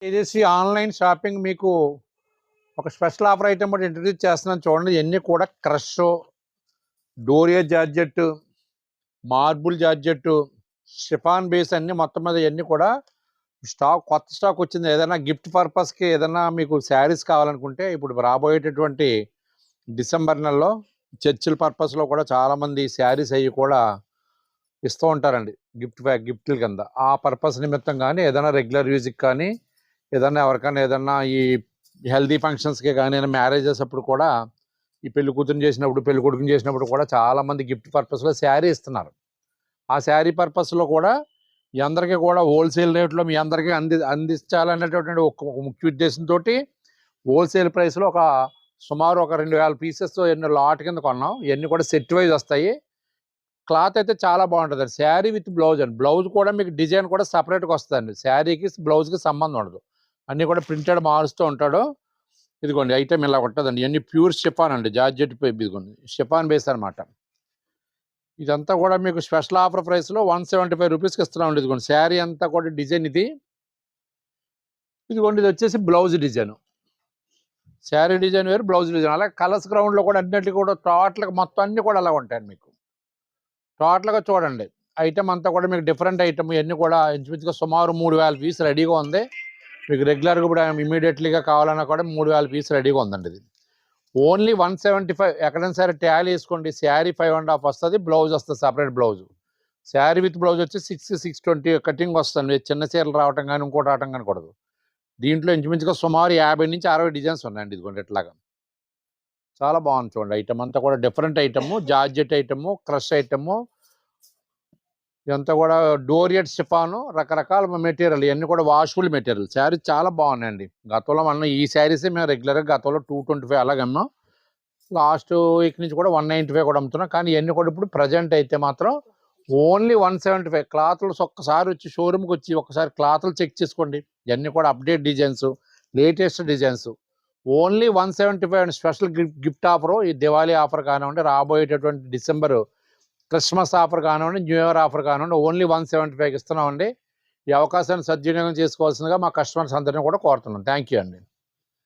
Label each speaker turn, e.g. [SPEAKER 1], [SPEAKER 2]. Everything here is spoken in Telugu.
[SPEAKER 1] తేజస్వి ఆన్లైన్ షాపింగ్ మీకు ఒక స్పెషల్ ఆఫర్ ఐటమ్ కూడా ఇంట్రడ్యూస్ చేస్తున్నాను చూడండి. ఇవన్నీ కూడా crush, doria georgette, marble georgette, chiffon base అన్ని మొత్తం మీద ఇవన్నీ కూడా కొత్త స్టాక్ వచ్చింది. ఏదైనా గిఫ్ట్ పర్పస్కి ఏదైనా మీకు శారీస్ కావాలనుకుంటే ఇప్పుడు రాబోయేటటువంటి డిసెంబర్ నెలలో చర్చిల పర్పస్లో కూడా చాలామంది శారీస్ అవి కూడా ఇస్తూ ఉంటారండి గిఫ్ట్ల కింద. ఆ పర్పస్ నిమిత్తం కానీ ఏదైనా రెగ్యులర్ యూజ్కి కానీ ఏదన్నా ఎవరికైనా ఏదన్నా ఈ హెల్దీ ఫంక్షన్స్కి కానీ మ్యారేజెస్ అప్పుడు కూడా ఈ పెళ్లి కూతురుని చేసినప్పుడు పెళ్లి కొడుకుని చేసినప్పుడు కూడా చాలామంది గిఫ్ట్ పర్పస్లో శారీ ఇస్తున్నారు. ఆ శారీ పర్పస్లో కూడా మీ అందరికీ కూడా హోల్సేల్ రేట్లో మీ అందరికీ అందించాలనేటటువంటి ఒక ముఖ్య ఉద్దేశంతో హోల్సేల్ ప్రైస్లో సుమారు ఒక 2000 పీసెస్ ఎన్నో లాట్ కింద కొన్నాం. ఇవన్నీ కూడా సెట్ వైజ్ వస్తాయి. క్లాత్ అయితే చాలా బాగుంటుంది. శారీ విత్ బ్లౌజ్ అండి. బ్లౌజ్ కూడా మీకు డిజైన్ కూడా సపరేట్గా వస్తుందండి. శారీకి బ్లౌజ్కి సంబంధం ఉండదు. అన్నీ కూడా ప్రింటెడ్ మారుస్తూ ఉంటాడు. ఇదిగోండి ఐటమ్ ఇలా ఉంటుందండి. ఇవన్నీ ప్యూర్ షిఫాన్ అండి, జార్జెట్ ఇదిగోండి షిఫాన్ బేస్ అనమాట. ఇదంతా కూడా మీకు స్పెషల్ ఆఫర్ ప్రైస్లో 175 రూపీస్కి ఇస్తున్నామండి. ఇదిగోండి శారీ అంతా కూడా డిజైన్ ఇదిగోండి ఇది వచ్చేసి బ్లౌజ్ డిజైన్. శారీ డిజైన్ వేరు, బ్లౌజ్ డిజైన్. అలాగే కలర్స్ గ్రౌండ్లో కూడా అన్నింటికి కూడా టోటల్గా మొత్తం అన్నీ కూడా అలా ఉంటాయండి. మీకు టోటల్గా చూడండి ఐటమ్ అంతా కూడా మీకు డిఫరెంట్ ఐటమ్. ఇవన్నీ కూడా ఇంచుమించుగా సుమారు 3000 పీస్ రెడీగా ఉంది. మీకు రెగ్యులర్గా ఇప్పుడు ఇమీడియట్లీగా కావాలన్నా కూడా 3000 పీస్ రెడీగా ఉందండి. ఇది ఓన్లీ 175. ఎక్కడైనా సరే ట్యాలీ వేసుకోండి. శారీ 5.5 వస్తుంది, బ్లౌజ్ వస్తుంది separate blouse. Sari with blouse వచ్చి 620 కటింగ్ వస్తుంది. చిన్న చీరలు రావటం కానీ ఇంకోటి రావటం కానీ కూడదు. దీంట్లో ఇంచుమించుగా సుమారు 50 నుంచి 60 డిజైన్స్ ఉన్నాయండి. ఇదిగోండి ఇట్లాగా చాలా బాగుంది చూడండి. ఐటమ్ అంతా కూడా different item, georgette item, crush item, ఇదంతా కూడా డోరియట్ షిఫాను, రకరకాల మెటీరియల్. ఇవన్నీ కూడా వాషబుల్ మెటీరియల్. శారీస్ చాలా బాగున్నాయండి. గతంలో మనం ఈ శారీసే మేము రెగ్యులర్గా గతంలో 225 అలాగే అమ్మాం. లాస్ట్ వీక్ నుంచి కూడా 195 కూడా అమ్ముతున్నాం. కానీ ఇవన్నీ కూడా ఇప్పుడు ప్రజెంట్ అయితే మాత్రం ఓన్లీ 175. క్లాత్లు ఒక్కసారి వచ్చి షోరూమ్కి వచ్చి ఒకసారి క్లాత్లు చెక్ చేసుకోండి. ఇవన్నీ కూడా update designs, latest designs. Only 175 special gift offer. ఈ దివాళీ ఆఫర్ కానివ్వండి, రాబోయేటటువంటి డిసెంబర్ క్రిస్మస్ ఆఫర్ కానివ్వండి, న్యూ ఇయర్ ఆఫర్ కానివ్వండి, ఓన్లీ 175 ఇస్తున్నామండి. ఈ అవకాశాన్ని సద్వినియోగం చేసుకోవాల్సిందిగా మా కస్టమర్స్ అందరినీ కూడా కోరుతున్నాం. థ్యాంక్ యూ అండి.